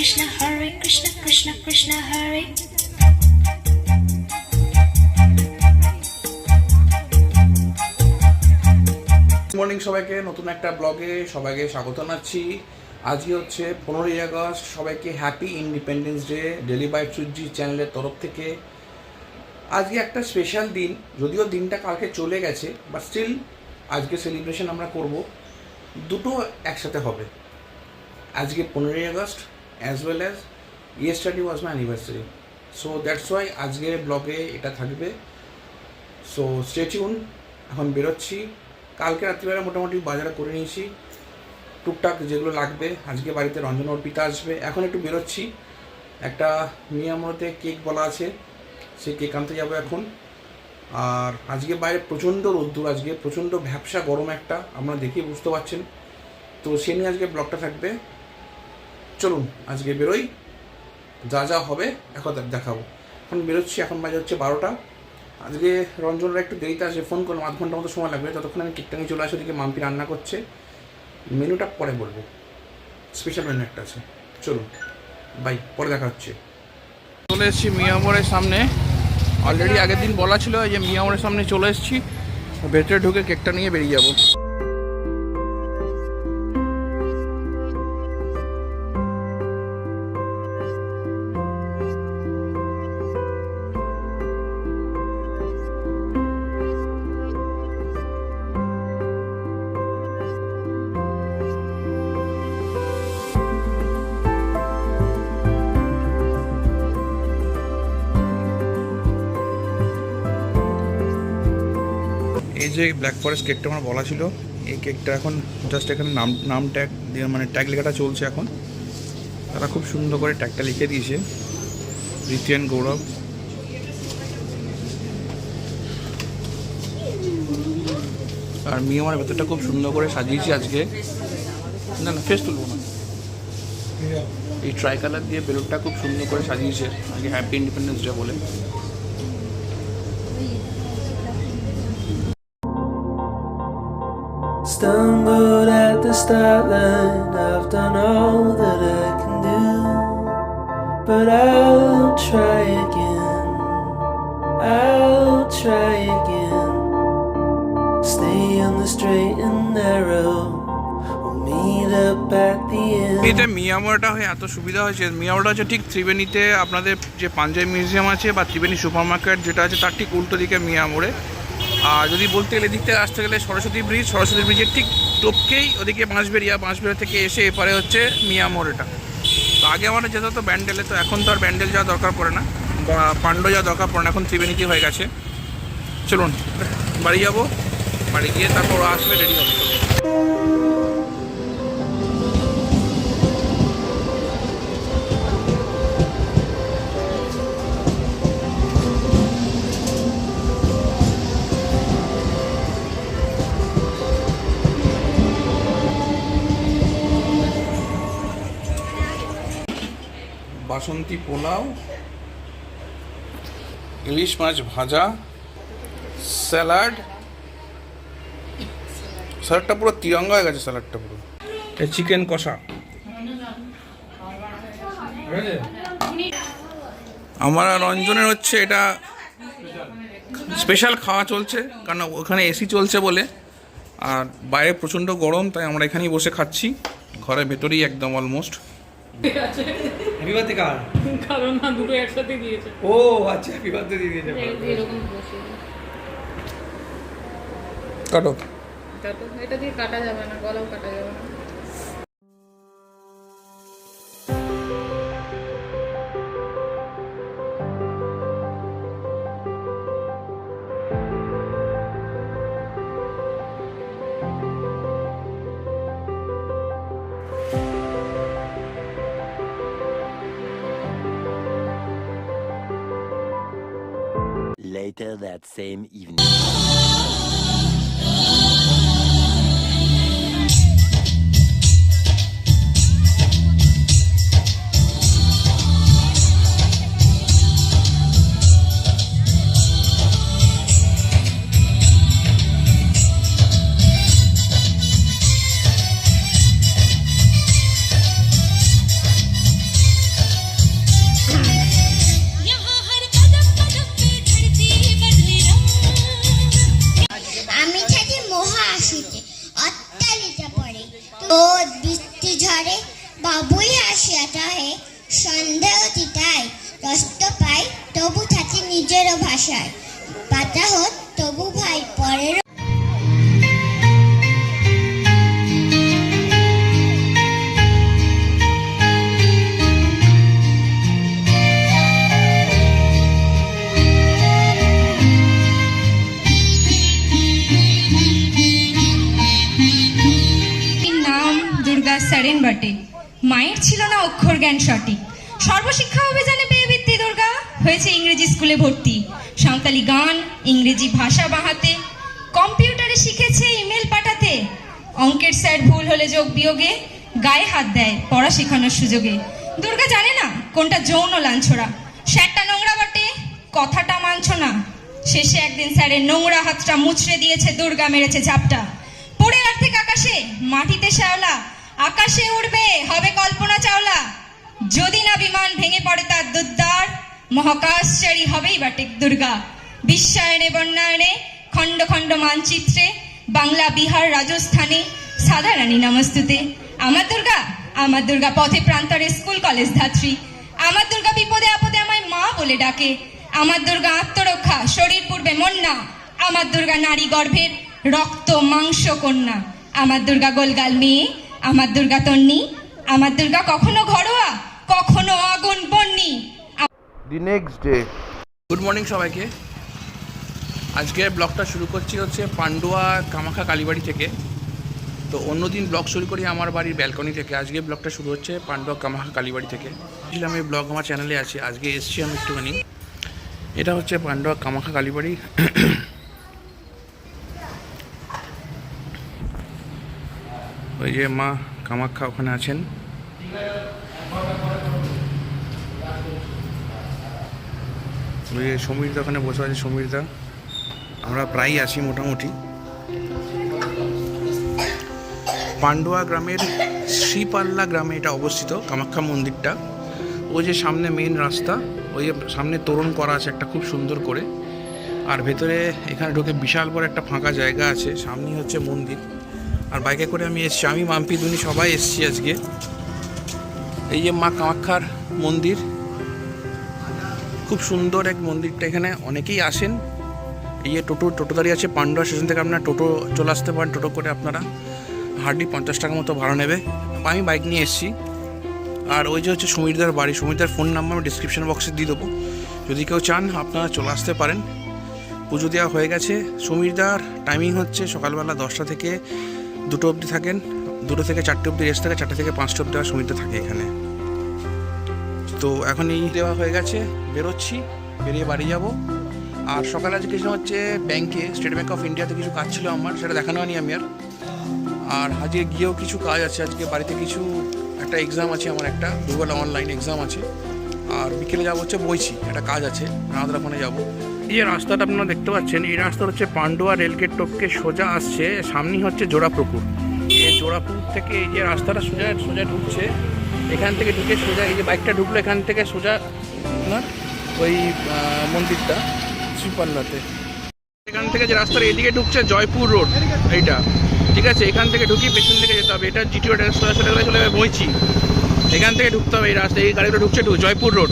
Krishna Hare Krishna Krishna Krishna Hare morning সবাইকে নতুন একটা ব্লগে সবাইকে স্বাগত জানাচ্ছি। আজকে হচ্ছে 15ই আগস্ট। সবাইকে happy independence day daily bite Suji চ্যানেলের তরফ থেকে। আজকে একটা স্পেশাল দিন, যদিও দিনটা কালকে চলে গেছে, বাট স্টিল আজকে সেলিব্রেশন আমরা করব। দুটো একসাথে হবে, আজকে 15ই August as well as yesterday was my anniversary. So that's why আজকে ব্লগে এটা থাকবে। So stay tune. এখন বেরোচ্ছি। কালকে রাত্রিবেলা মোটামুটি বাজারে করে নিয়েছি টুকটাক যেগুলো লাগবে। আজকে বাড়িতে রঞ্জন অর্পিতা আসবে। এখন একটু বেরোচ্ছি, একটা মিয়ামরতে কেক বলা আছে, সেই কেক আনতে যাবো এখন। আর আজকে বাইরে প্রচণ্ড রোদ্দুর, আজকে প্রচণ্ড ভ্যাপসা গরম একটা, আপনারা দেখেই বুঝতে পারছেন। তো সে নিয়ে আজকে ব্লগটা থাকবে। চলুন আজকে বেরোই, যা যা হবে এখন দেখাবো। এখন বেরোচ্ছি, এখন বাজে হচ্ছে 12টা। আজকে রঞ্জনরা একটু দেরিতে আসে, ফোন করলাম, আধ ঘন্টা মতো সময় লাগবে। ততক্ষণ আমি কেকটা নিয়ে চলে আসি। ওদিকে মাম্পি রান্না করছে, মেনুটা পরে বলবো, স্পেশাল মেনু একটা আছে। চলুন বাই, পরে দেখা হচ্ছে। চলে এসেছি মিয়ামরের সামনে। অলরেডি আগের দিন বলা ছিল যে মিয়ামরের সামনে চলে এসেছি, ভেতরে ঢুকে কেকটা নিয়ে বেরিয়ে যাবো। এই যে ব্ল্যাক ফরেস্ট কেকটা আমার বলা ছিল, এই কেকটা এখন জাস্ট এখানে নাম ট্যাগ দিয়ে, মানে ট্যাগ লেখাটা চলছে এখন। তারা খুব সুন্দর করে ট্যাগটা লিখে দিয়েছে, রীতি অ্যান্ড গৌরব। আর মিয়ামার ভেতরটা খুব সুন্দর করে সাজিয়েছি আজকে। না না, ফেস তুলবো না। এই ট্রাই কালার দিয়ে বেলুনটা খুব সুন্দর করে সাজিয়েছে আজকে হ্যাপি ইন্ডিপেন্ডেন্স ডে বলে। Stumbled at the start line, I've done all that I can do, but I'll try again, I'll try again. Stay on the straight and narrow, we'll meet up at the end. এটা মিয়ামরটা হয়ে এত সুবিধা হয়েছে। মিয়ামরটা হচ্ছে ঠিক ত্রিবেণীতে আপনাদের যে panjabi museum আছে বা ত্রিবেণী সুপার মার্কেট যেটা আছে, তার ঠিক উল্টো দিকে মিয়ামরে। আর যদি বলতে গেলে এদিক থেকে আসতে গেলে সরস্বতী ব্রিজের ঠিক টপকেই ওদিকে বাঁশবেড়িয়া থেকে এসে এপারে হচ্ছে মিয়ামোর। এটা তো আগে আমাদের যেতে হতো ব্যান্ডেলে, তো এখন তো আর ব্যান্ডেল যাওয়া দরকার পড়ে না বা পাণ্ডো যাওয়া দরকার পড়ে না, এখন ত্রিবেণীতে হয়ে গেছে। চলুন বাড়ি যাবো, বাড়ি গিয়ে তারপর আসবে, রেডি হবে। বাসন্তী পোলাও, ইলিশ মাছ ভাজা, স্যালাডটা পুরো তিরঙ্গা হয়ে গেছে। স্যালাডটা পুরো চিকেন কষা। আমার রঞ্জনের হচ্ছে এটা স্পেশাল খাওয়া চলছে, কারণ ওখানে এসি চলছে বলে, আর বাইরে প্রচণ্ড গরম, তাই আমরা এখানেই বসে খাচ্ছি, ঘরের ভেতরেই একদম অলমোস্ট। হ্যাপি বার্থডে কার? কারণ না, দুটো একসাথে দিয়েছে। ও আচ্ছা, হ্যাপি বার্থডে দিয়ে দিয়েছে। এরকম বসে কাটো। এটা দিয়ে কাটা যাবে না, গলাও কাটা যাবে না। Later that same evening. বাবুই আসিয়াটা হে সন্দেহ তিতায় কষ্ট পাই তবু থাকি নিজেরও ভাষায় পাতা হোক তবু ভাই পরের নাম দুর্গা সারেন বটে। মায়ের ছিল না অক্ষর জ্ঞান সঠিক। সর্বশিক্ষা অভিযানে পেয়ে বৃত্তি দুর্গা হয়েছে ইংরেজি স্কুলে ভর্তি। সাঁওতালি গান, ইংরেজি ভাষা বাহাতে, কম্পিউটারে শিখেছে ইমেল পাঠাতে। অঙ্কের স্যার ভুল হলে যোগ বিয়োগে গায়ে হাত দেয় পড়া শেখানোর সুযোগে। দুর্গা জানে না কোনটা যৌন লাঞ্ছনা। স্যারটা নোংরা বটে, কথাটা মানছ না। শেষে একদিন স্যারের নোংরা হাতটা মুচড়ে দিয়েছে, দুর্গা মেরেছে ঝাপটা। পড়ে আর্থিক আকাশে মাটিতে শ্যাওলা, আকাশে উড়বে হবে কল্পনা চাওলা। যদি না বিমান ভেঙে পড়ে তার দুদ্দার, মহাকাশচারী হবেই বাটে দুর্গা। বিশ্বায়নে বন্যায়নে খণ্ড খণ্ড মানচিত্রে, বাংলা বিহার রাজস্থানে সাদা রানী নমস্তুতে। আমার দুর্গা পথে প্রান্তরে স্কুল কলেজ ধাত্রী। আমার দুর্গা বিপদে আপদে আমায় মা বলে ডাকে। আমার দুর্গা আত্মরক্ষা, শরীর পূর্বে মন না। আমার দুর্গা নারী গর্ভের রক্ত মাংস কন্যা। আমার দুর্গা গোলগাল মেয়ে, আমার দুর্গা তন্নি। আমার দুর্গা কখনো ঘরোয়া, কখনো আগুন বন্যি। The next day. Good morning সবাইকে। আজকে ব্লগটা শুরু করছি হচ্ছে পান্ডুয়া কামাখ্যা কালীবাড়ি থেকে। তো অন্যদিন ব্লগ শুরু করি আমার বাড়ির ব্যালকনি থেকে। আজকে ব্লগটা শুরু হচ্ছে পান্ডুয়া কামাখ্যা কালীবাড়ি থেকে। আমি ব্লগ আমার চ্যানেলে আছে, আজকে এসছি আমি একটুখানি। এটা হচ্ছে পান্ডুয়া কামাখ্যা কালীবাড়ি। ওই যে মা কামাখ্যা ওখানে আছেন। ওই যে সমীরদা ওখানে বসে আছে, সমীরদা। আমরা প্রায়ই আছি মোটামুটি। পান্ডুয়া গ্রামের শ্রীপাল্লা গ্রামে এটা অবস্থিত কামাখ্যা মন্দিরটা। ওই যে সামনে মেন রাস্তা, ওই যে সামনে তোরণ করা আছে একটা খুব সুন্দর করে। আর ভেতরে এখানে ঢোকে বিশাল বড় একটা ফাঁকা জায়গা আছে, সামনেই হচ্ছে মন্দির। আর বাইকে করে আমি এসছি, আমি মাম্পি দুনি সবাই এসছি আজকে। এই যে মা কামাখ্যার মন্দির, খুব সুন্দর এক মন্দিরটা। এখানে অনেকেই আসেন। এই যে টোটো দাঁড়িয়ে আছে পান্ডুয়া স্টেশন থেকে। আপনারা টোটো চলে আসতে পারেন, টোটো করে আপনারা হার্ডলি 50 টাকা মতো ভাড়া নেবে। আমি বাইক নিয়ে এসেছি। আর ওই যে হচ্ছে সমীরদার বাড়ি। সমীরদার ফোন নাম্বার আমি ডিসক্রিপশন বক্সে দিয়ে দেবো, যদি কেউ চান আপনারা চলে আসতে পারেন। পুজো দেওয়া হয়ে গেছে। সমীরদার টাইমিং হচ্ছে সকালবেলা 10টা থেকে 2টো অবধি থাকেন, 2টো থেকে 4টে অবধি রেস্ট থাকে, 4টে থেকে 5টা অবধি সমীরদা থাকে এখানে। তো এখন এই দেওয়া হয়ে গেছে, বেরোচ্ছি, বেরিয়ে বাড়ি যাব। আর সকালে আজকে হচ্ছে ব্যাংকে, স্টেট ব্যাঙ্ক অফ ইন্ডিয়াতে কিছু কাজ ছিল আমার, সেটা দেখানো হয়নি আমি আর। আর আজকে গিয়েও কিছু কাজ আছে। আজকে বাড়িতে কিছু একটা এক্সাম আছে আমার, একটা গুগল অনলাইন এক্সাম আছে। আর বিকেলে যাবো হচ্ছে বইছি, একটা কাজ আছে, রাঁধরাফোনে যাবো। এই যে রাস্তাটা আপনারা দেখতে পাচ্ছেন, এই রাস্তা হচ্ছে পান্ডুয়া রেলগেট টপকে সোজা আসছে, সামনেই হচ্ছে জোড়াপুকুর। এই জোড়াপুকুর থেকে এই যে রাস্তাটা সোজা ঢুকছে, এখান থেকে ঢুকে সোজা এই যে বাইকটা ঢুকলো, এখান থেকে সোজা আপনার ওই মন্দিরটা শ্রীপাল্লাতে। এখান থেকে যে রাস্তার এদিকে ঢুকছে জয়পুর রোড, এইটা ঠিক আছে। এখান থেকে ঢুকি পেছন থেকে যেতে হবে, এটা জিটিও সোজা চলে যাবে বইছি। এখান থেকে ঢুকতে হবে এই রাস্তা, এই গাড়িগুলো ঢুকছে জয়পুর রোড।